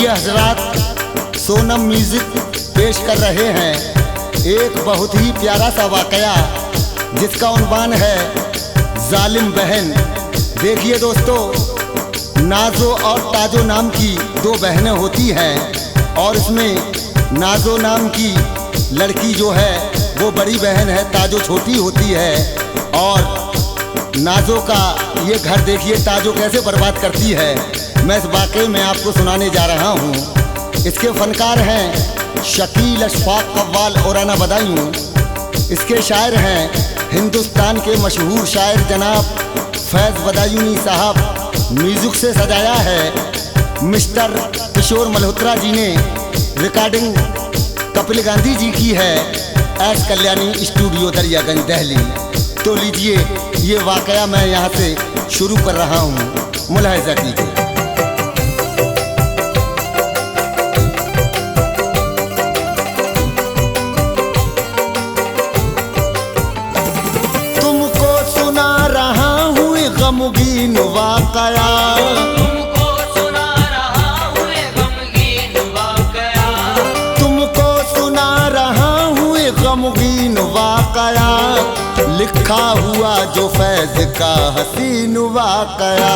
लीजिए हजरात, सोनम म्यूजिक पेश कर रहे हैं एक बहुत ही प्यारा सा वाकया जिसका उन्वान है जालिम बहन। देखिए दोस्तों, नाजो और ताजो नाम की दो बहनें होती हैं और इसमें नाजो नाम की लड़की जो है वो बड़ी बहन है, ताजो छोटी होती है। और नाजो का ये घर देखिए ताजो कैसे बर्बाद करती है। मैं इस वाक़े में आपको सुनाने जा रहा हूँ। इसके फनकार हैं शकील अशफाक कव्वाल और अना बदायूं। इसके शायर हैं हिंदुस्तान के मशहूर शायर जनाब फैज़ बदायूनी साहब। म्यूज़िक से सजाया है मिस्टर किशोर मल्होत्रा जी ने। रिकॉर्डिंग कपिल गांधी जी की है, एस कल्याणी स्टूडियो दरियागंज दिल्ली। तो लीजिए ये वाकया मैं यहाँ से शुरू कर रहा हूँ, मुलाहिज़ा कीजिए। तुमको सुना रहा हूँ गमगीन वाकया, तुमको सुना रहा हूँ गमगीन वाकया, तुमको सुना रहा हूँ गमगीन वाकया, लिखा हुआ जो फैज़ का हसीन वाकया।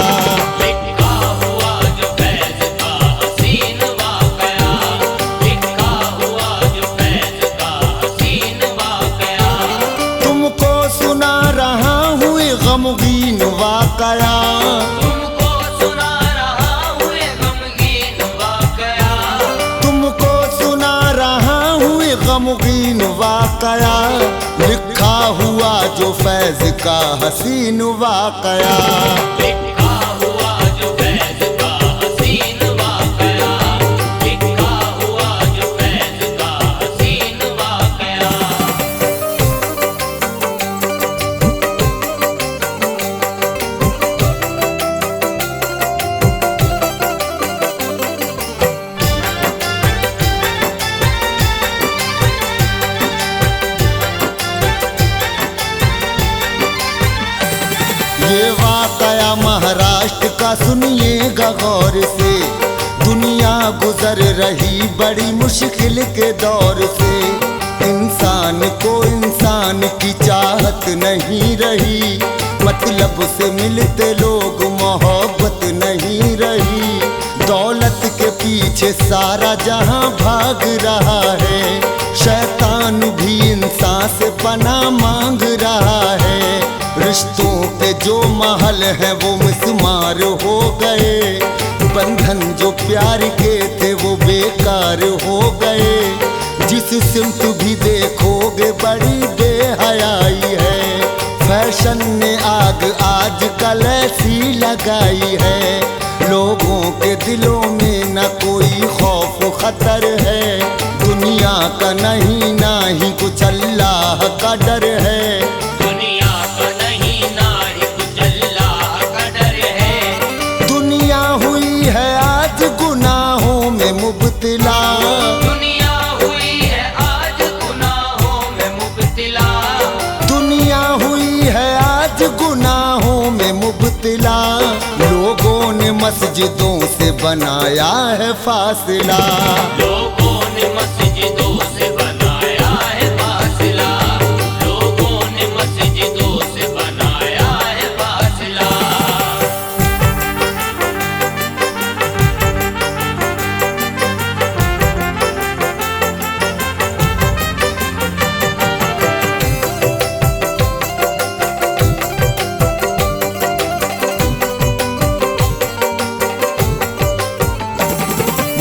लिखा हुआ जो फैज़ का हसीन वाकया, लिखा हुआ जो फैज़ का हसीन वाकया। तुमको सुना रहा हूँ गमगीन वाकया, तुमको सुना रहा हूँ गमगीन वाकया, तुमको सुना रहा हूँ गमगीन वाकया, लिखा हुआ जो फैज़ का हसीन वाकया। लिखा हुआ जो फैज़ का हसीन वाकया, लिखा हुआ जो फैज़ का हसीन वाकया। ये वाकया महाराष्ट्र का सुनिएगा गौर से। दुनिया गुजर रही बड़ी मुश्किल के दौर से। इंसान को इंसान की चाहत नहीं रही, मतलब से मिलते लोग मोहब्बत नहीं रही। दौलत के पीछे सारा जहां भाग रहा है, शैतान भी इंसान से पना मांग रहा है। रिश्तों पे जो महल है वो मिसमार हो गए, बंधन जो प्यार के थे वो बेकार हो गए। जिस सिमत भी देखोगे बड़ी बेहयाई है, फैशन ने आग आजकल ऐसी लगाई है। लोगों के दिलों में न कोई खौफ खतर है, दुनिया का नहीं ना ही कुछ अल्लाह का डर है। दुनिया का नहीं ना ही कुछ अल्लाह का डर है। दुनिया हुई है आज गुनाहों में मुब्तला, दुनिया हुई है आज गुनाहों में मुब्तला, दुनिया हुई है आज गुनाहों में मुब्तला। लोगों ने मस्जिदों से बनाया है फासला, लोगों ने मस्जिदों से बनाया है फासला, लोगों ने मस्जिदों से बनाया है फासला।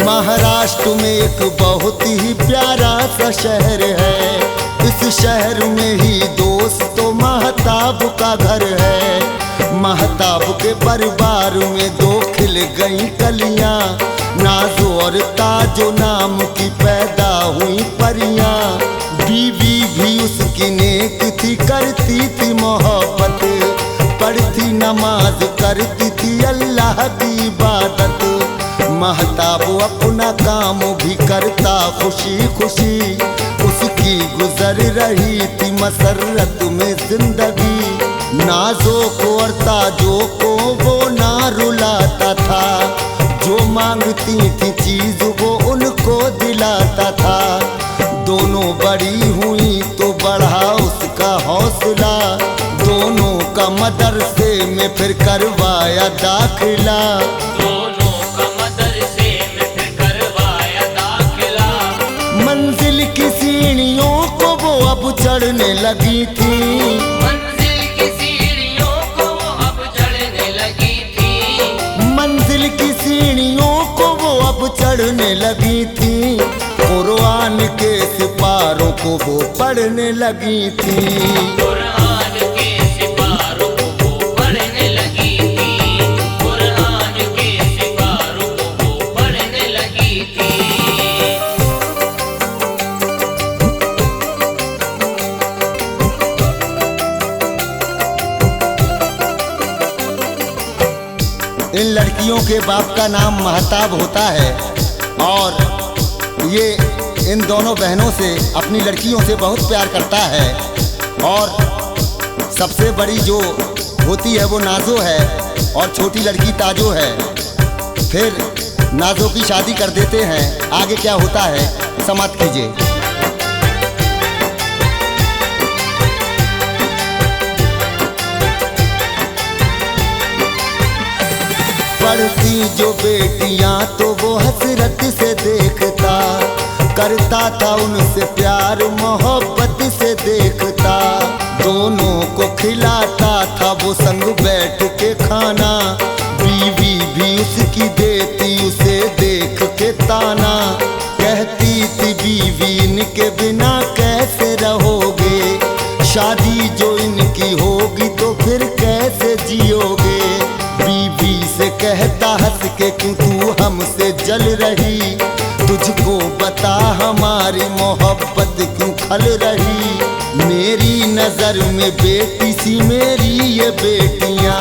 महाराष्ट्र में एक बहुत ही प्यारा सा शहर है। इस शहर में ही दोस्तों महताब का घर है। महताब के परिवार में दो खिल गई कलियां, नाजो और ताजो नाम की पैदा हुई परियां। बीवी भी उसकी नेक थी, करती थी मोहब्बत, पढ़ती नमाज करती थी अल्लाह की इबादत। महताब अपना काम भी करता खुशी खुशी, उसकी गुजर रही थी मसरत में जिंदगी। नाजो को और ताजो को वो ना रुलाता था, जो माँ मांगती थी चीज वो उनको दिलाता था। दोनों बड़ी हुई तो बढ़ा उसका हौसला, दोनों का मदरसे में फिर करवाया दाखिला। दोनों का मदरसे में फिर करवाया दाखिला। मंजिल की सीढ़ियों को वो अब चढ़ने लगी थी, मंजिल की सीढ़ियों को वो अब चढ़ने लगी थी। मंजिल की सीढ़ियों को वो अब चढ़ने लगी थी। कुरान के सिपारों को वो पढ़ने लगी थी। कुरान के सिपारों को वो पढ़ने लगी थी। कुरान के सिपारों को वो पढ़ने लगी थी। इन लड़कियों के बाप का नाम महताब होता है और ये इन दोनों बहनों से, अपनी लड़कियों से बहुत प्यार करता है। और सबसे बड़ी जो होती है वो नाजो है और छोटी लड़की ताजो है। फिर नाजो की शादी कर देते हैं। आगे क्या होता है समाप्त कीजिए। पढ़ती जो बेटियां तो वो हसरत से देखता, करता था उनसे प्यार मोहब्बत से देखता। दोनों को खिलाता था वो संग बैठ के खाना, बीवी भी उसकी देती उसे देख के ताना। कहती थी बीवी इनके बिना कैसे रहोगे, शादी जो इनकी होगी तो फिर कैसे जियोगे। बीवी से कहता हंस के क्यों तू हमसे जल रही, तुझको बता हमारी मोहब्बत क्यों खल रही। मेरी नजर में बेटी सी मेरी ये बेटियां,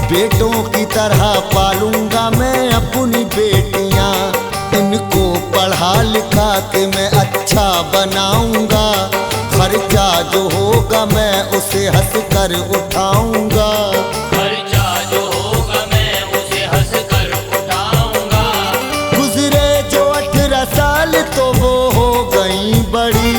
बेटों की तरह पालूंगा मैं अपनी बेटियां। इनको पढ़ा लिखा के मैं अच्छा बनाऊंगा, खर्चा जो होगा मैं उसे हंस कर उठाऊंगा। खर्चा जो होगा मैं उसे हंस कर उठाऊंगा। गुजरे जो 18 साल तो वो हो गई बड़ी,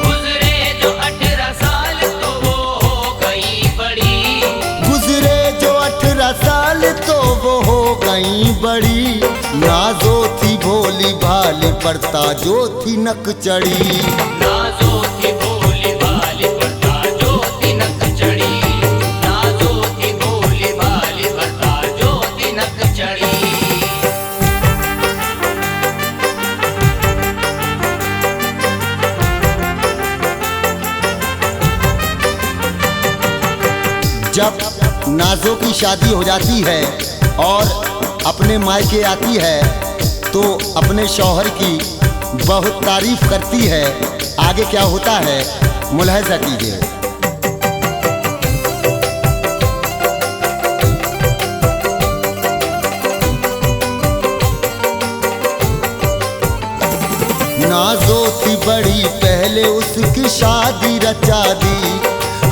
गुजरे जो 18 साल तो वो हो गई बड़ी। गुजरे जो 18 साल तो वो हो गई बड़ी। नाजो थी भोली भाली पड़ता जो थी नक चढ़ी, नाजो थी भोली भाली पड़ता जो थी नक चढ़ी। नाजो थी भोली भाली पड़ता जो थी नक चढ़ी। जब नाजो की शादी हो जाती है और अपने मायके आती है तो अपने शौहर की बहुत तारीफ करती है। आगे क्या होता है मुलाहिजा कीजिए। नाजो थी बड़ी पहले उसकी शादी रचा दी,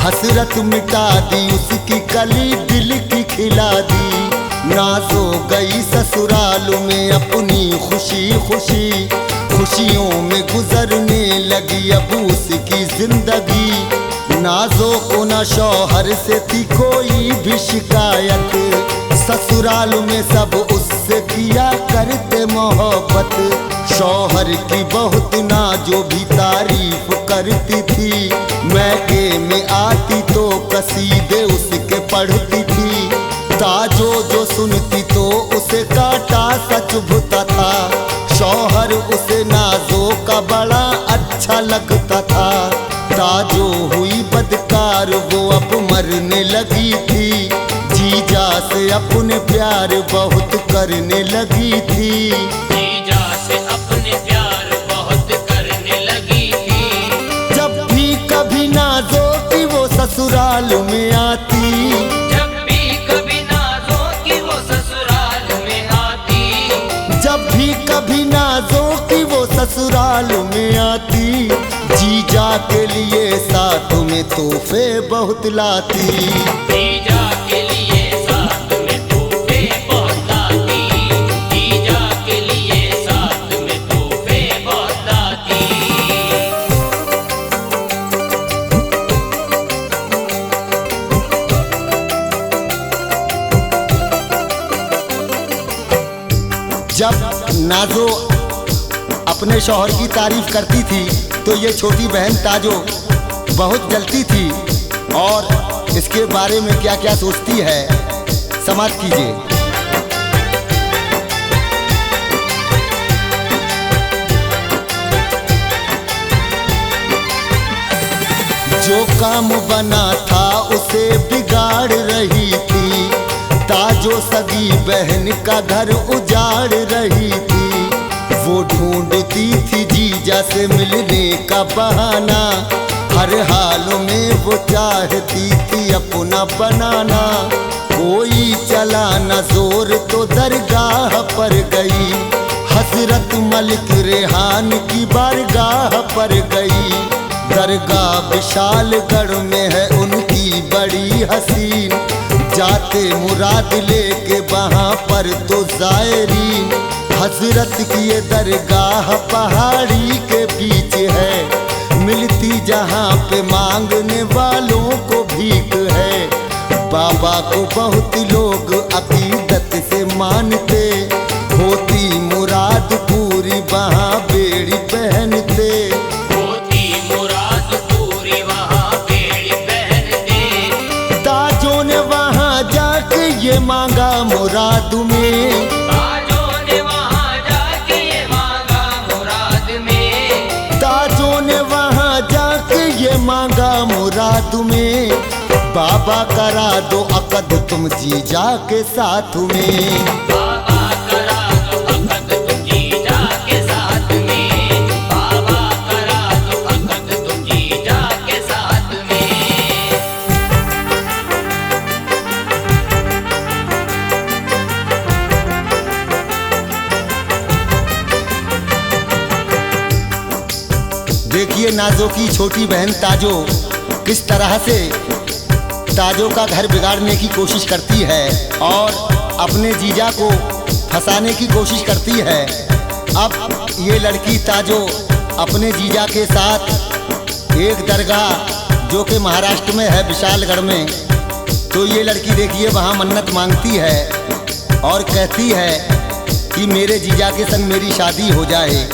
हसरत मिटा दी उसकी कली दिल की खिला दी। नाजो गई ससुराल में अपनी खुशी खुशी, खुशियों में गुजरने लगी अब उसकी जिंदगी। नाजो को न शौहर से थी कोई भी शिकायत, ससुराल में सब उससे किया करते मोहब्बत। शौहर की बहुत नाजो भी तारीफ करती थी, मैके में आती तो कसीदे उसके पढ़ती थी। ताजो जो सुनती तो उसे काटा सच भुता था, शौहर उसे नाजो का बड़ा अच्छा लगता था। ताजो हुई बदकार वो अब मरने लगी थी, जीजा से अपने प्यार बहुत करने लगी थी। जीजा से अपने प्यार बहुत करने लगी थी। जब भी कभी नाजो की वो ससुराल में आती, जब भी कभी नाजो की वो ससुराल में आती। जब भी कभी नाजो की वो ससुराल में आती, जीजा के लिए साथ में तोहफे बहुत लाती। जीजा के लिए साथ में तोहफे बहुत लाती। जीजा नाजो अपने शौहर की तारीफ करती थी तो ये छोटी बहन ताजो बहुत जलती थी और इसके बारे में क्या क्या सोचती है समाप्त कीजिए। जो काम बना था उसे बिगाड़ रही थी, ताजो सगी बहन का घर उजाड़ रही थी। वो ढूंढती थी जीजा से मिलने का बहाना, हर हाल में वो चाहती थी अपना बनाना। कोई चला न जोर तो दरगाह पर गई, हजरत मलिक रेहान की बारगाह पर गई। दरगाह विशालगढ़ में है उनकी बड़ी हसीन, जाते मुराद लेके वहाँ पर तो जायरीन। हजरत की ये दरगाह पहाड़ी के बीच है, मिलती जहाँ पे मांगने वालों को भीख है। बाबा को बहुत लोग अकीदत से मानते, होती मुराद पूरी वहाँ बेड़ी पहनते। होती मुराद पूरी वहाँ बेड़ी पहनते। ताजों ने वहाँ जाके ये मांगा मुराद में, ताजों ने वहाँ जाके ये मांगा मुराद में। ताजों ने वहाँ जाके ये मांगा मुराद में। बाबा करा दो अकद तुम जीजा के साथ में, बाबा करा दो अकद तुम जीजा के साथ में। बाबा करा दो अकद तुम जीजा के साथ में। देखिए नाजो की छोटी बहन ताजो किस तरह से ताजो का घर बिगाड़ने की कोशिश करती है और अपने जीजा को फंसाने की कोशिश करती है। अब ये लड़की ताजो अपने जीजा के साथ एक दरगाह जो कि महाराष्ट्र में है विशालगढ़ में, तो ये लड़की देखिए वहाँ मन्नत मांगती है और कहती है कि मेरे जीजा के संग मेरी शादी हो जाए।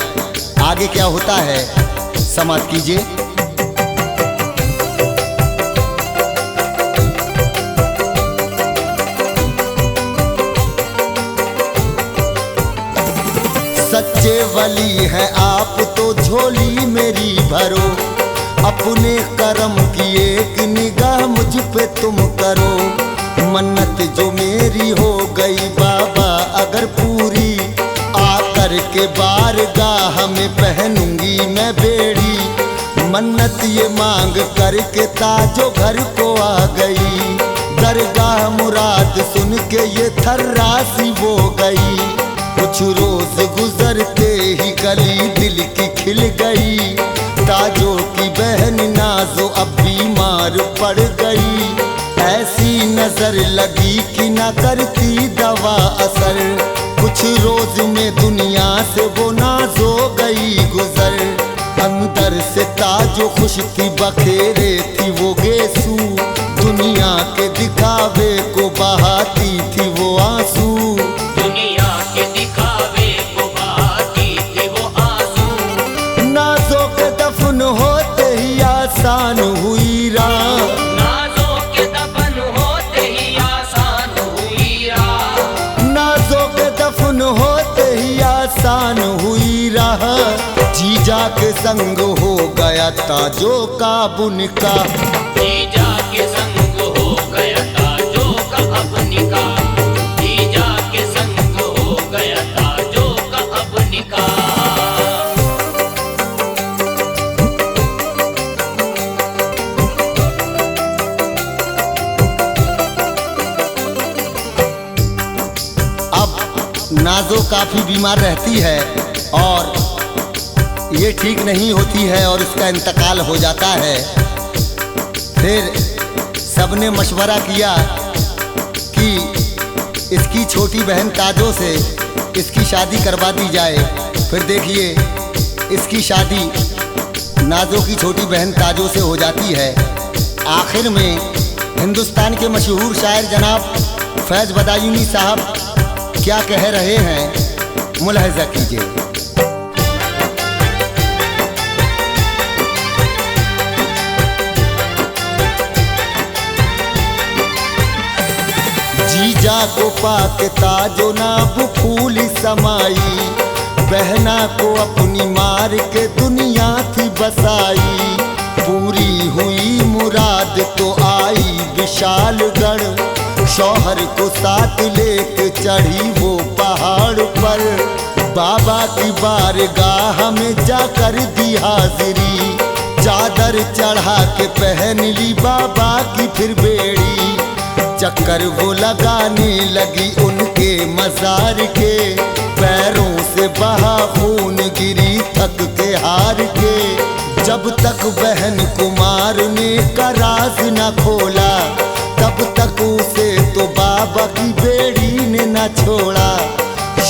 आगे क्या होता है समाप्त कीजिए। सच्चे वली है आप तो झोली मेरी भरो, अपने करम की एक निगाह मुझ पे तुम करो। मन्नत जो मेरी हो गई बाबा अगर पूरी, आकर के बारगाह में पहनूंगी मैं बेड़ी। मन्नत ये मांग करके ताजो घर को आ गई, दरगाह मुराद सुन के ये थर्रासी वो गई। कुछ रोज गुजरते ही गली दिल की खिल गई, ताजो की बहन नाजो अब बीमार पड़ गई। ऐसी नजर लगी कि न करती दवा असर, कुछ रोज में दुनिया से वो नाजो गई गुजर। अंदर से ताजो खुश थी बखेरे थी वो गेसू, दुनिया के दिखावे को बहाती थी वो आंसू। दुनिया के दिखावे को बहाती थी वो आंसू। नाजो के दफन होते ही आसान हुई राह, नाजों के दफन होते ही आसान हुई राह। नाजो के दफन होते ही आसान हुई राह। जीजा के संग हो गया ताजो का बुनका, जीजा के संग हो गया ताजो का अब निकाह। जीजा के संग हो गया ताजो का अब निकाह। अब नाजो काफी बीमार रहती है और ये ठीक नहीं होती है और इसका इंतकाल हो जाता है। फिर सबने मशवरा किया कि इसकी छोटी बहन ताजो से इसकी शादी करवा दी जाए। फिर देखिए इसकी शादी नाजो की छोटी बहन ताजो से हो जाती है। आखिर में हिंदुस्तान के मशहूर शायर जनाब फैज़ बदायूनी साहब क्या कह रहे हैं मुलाहिजा कीजिए। जीजा को पाके ताजो नाब फूल समाई, बहना को अपनी मार के दुनिया थी बसाई। पूरी हुई मुराद तो आई विशालगढ़, शौहर को साथ लेके चढ़ी वो पहाड़ पर। बाबा की बारगाह में जाकर दी हाजिरी, चादर चढ़ा के पहन ली बाबा की फिर बेड़ी। चक्कर वो लगाने लगी उनके मजार के, पैरों से बहा खून गिरी थक के हार के। जब तक बहन कुमार ने का राज न खोला, तब तक उसे तो बाबा की बेड़ी ने न छोड़ा।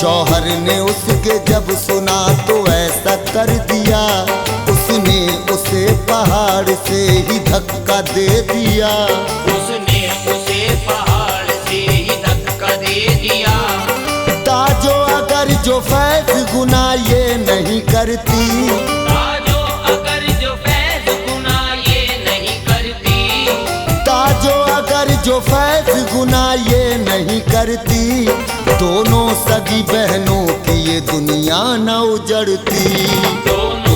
शौहर ने उसके जब सुना तो ऐसा कर दिया, उसने उसे पहाड़ से ही धक्का दे दिया। उसने उसे पहाड़ से ही धक्का दे दिया। ताजो अगर जो फैज गुना ये नहीं करती, ताजो अगर जो फैज गुना ये नहीं करती, ताजो अगर जो फैज गुना ये नहीं करती, दोनों सगी बहनों की ये दुनिया न उजड़ती। दोनों